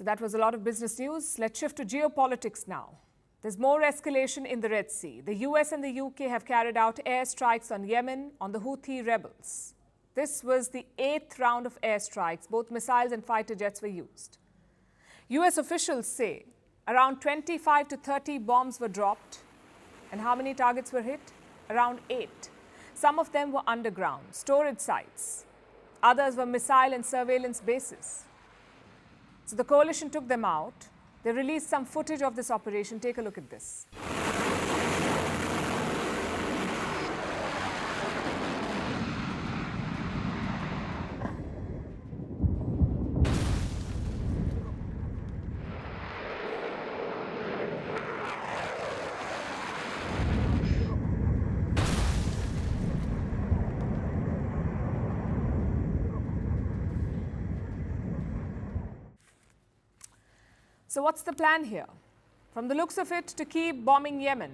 So that was a lot of business news. Let's shift to geopolitics now. There's more escalation in the Red Sea. The US and the UK have carried out airstrikes on Yemen on the Houthi rebels. This was the 8th round of airstrikes. Both missiles and fighter jets were used. US officials say around 25 to 30 bombs were dropped. And how many targets were hit? Around 8. Some of them were underground, storage sites. Others were missile and surveillance bases. So the coalition took them out. They released some footage of this operation. Take a look at this. So what's the plan here? From the looks of it, to keep bombing Yemen.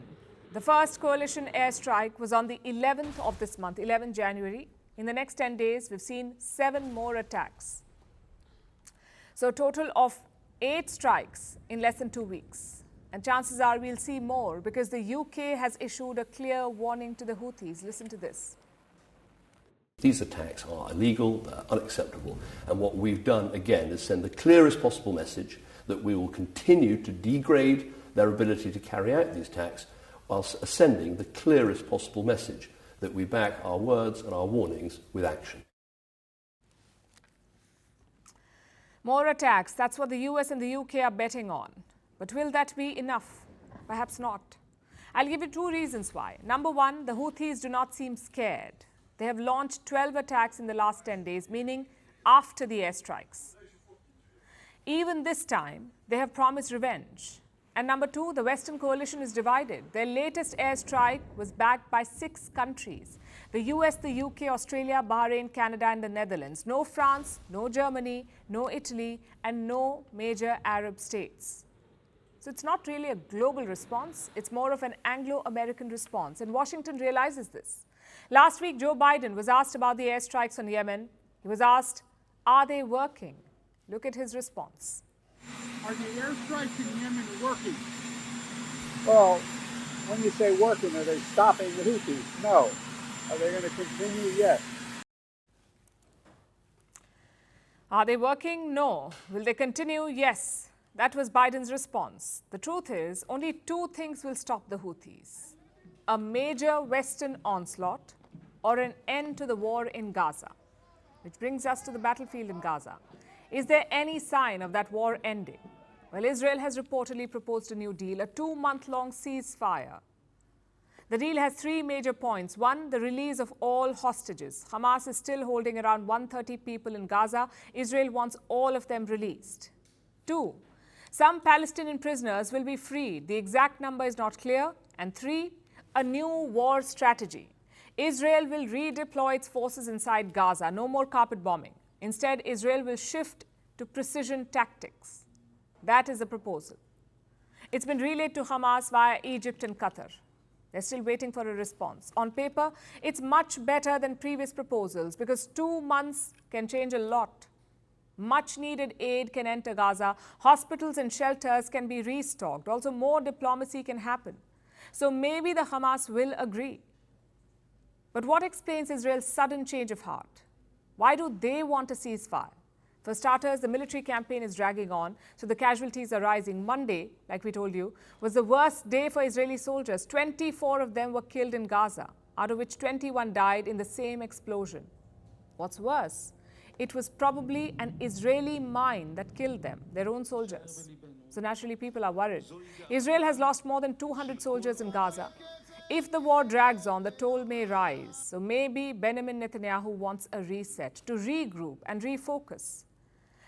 The first coalition airstrike was on the 11th of this month, 11 January. In the next 10 days, we've seen 7 more attacks. So a total of 8 strikes in less than 2 weeks. And chances are we'll see more because the UK has issued a clear warning to the Houthis. Listen to this. These attacks are illegal, they're unacceptable. And what we've done, again, is send the clearest possible message that we will continue to degrade their ability to carry out these attacks whilst sending the clearest possible message that we back our words and our warnings with action. More attacks, that's what the US and the UK are betting on. But will that be enough? Perhaps not. I'll give you 2 reasons why. Number 1, the Houthis do not seem scared. They have launched 12 attacks in the last 10 days, meaning after the airstrikes. Even this time, they have promised revenge. And number 2, the Western coalition is divided. Their latest airstrike was backed by 6 countries. The US, the UK, Australia, Bahrain, Canada and the Netherlands. No France, no Germany, no Italy and no major Arab states. So it's not really a global response. It's more of an Anglo-American response. And Washington realizes this. Last week, Joe Biden was asked about the airstrikes on Yemen. He was asked, are they working? Look at his response. Are the airstrikes in Yemen working? Well, when you say working, are they stopping the Houthis? No. Are they going to continue? Yes. Are they working? No. Will they continue? Yes. That was Biden's response. The truth is, only 2 things will stop the Houthis. A major Western onslaught or an end to the war in Gaza. Which brings us to the battlefield in Gaza. Is there any sign of that war ending? Well, Israel has reportedly proposed a new deal, a 2-month-long ceasefire. The deal has 3 major points. 1, the release of all hostages. Hamas is still holding around 130 people in Gaza. Israel wants all of them released. 2, some Palestinian prisoners will be freed. The exact number is not clear. And 3, a new war strategy. Israel will redeploy its forces inside Gaza. No more carpet bombing. Instead, Israel will shift to precision tactics. That is the proposal. It's been relayed to Hamas via Egypt and Qatar. They're still waiting for a response. On paper, it's much better than previous proposals because 2 months can change a lot. Much needed aid can enter Gaza. Hospitals and shelters can be restocked. Also, more diplomacy can happen. So maybe the Hamas will agree. But what explains Israel's sudden change of heart? Why do they want a ceasefire? For starters, the military campaign is dragging on, so the casualties are rising. Monday, like we told you, was the worst day for Israeli soldiers. 24 of them were killed in Gaza, out of which 21 died in the same explosion. What's worse, it was probably an Israeli mine that killed them, their own soldiers. So naturally, people are worried. Israel has lost more than 200 soldiers in Gaza. If the war drags on, the toll may rise. So maybe Benjamin Netanyahu wants a reset, to regroup and refocus.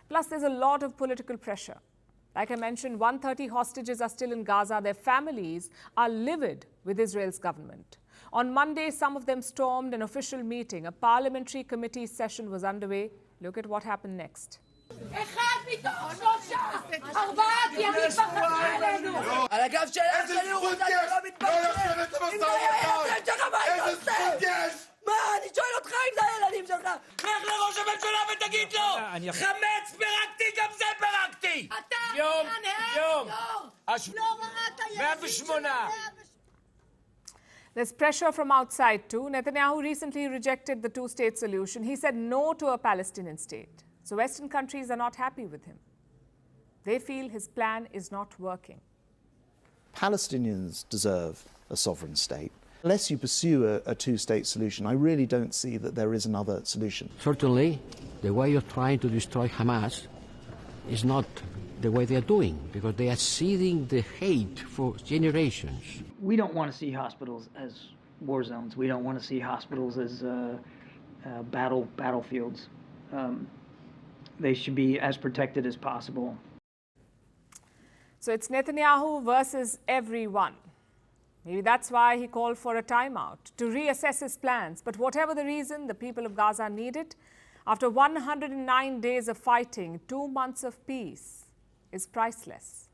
Plus, there's a lot of political pressure. Like I mentioned, 130 hostages are still in Gaza. Their families are livid with Israel's government. On Monday, some of them stormed an official meeting. A parliamentary committee session was underway. Look at what happened next. אחד מתוך 3, 4 ימים בחזרה עלינו. על הגב שלהם שלי הוא רוצה שלא מתפרצים. אם זה הילדים שלך, מה היית עושה? מה? אני שואל אותך אם זה הילדים שלך. לך לראש הממשלה ותגיד לו, חמץ פירקתי, גם זה פירקתי. תגידי! יום, יום! 108! There's pressure from outside too. Netanyahu recently rejected the two-state solution. He said no to a Palestinian state. So Western countries are not happy with him. They feel his plan is not working. Palestinians deserve a sovereign state. Unless you pursue a two-state solution, I really don't see that there is another solution. Certainly, the way you're trying to destroy Hamas is not the way they are doing, because they are seeding the hate for generations. We don't want to see hospitals as war zones. We don't want to see hospitals as battlefields. They should be as protected as possible. So it's Netanyahu versus everyone. Maybe that's why he called for a timeout, to reassess his plans. But whatever the reason, the people of Gaza need it. After 109 days of fighting, 2 months of peace is priceless.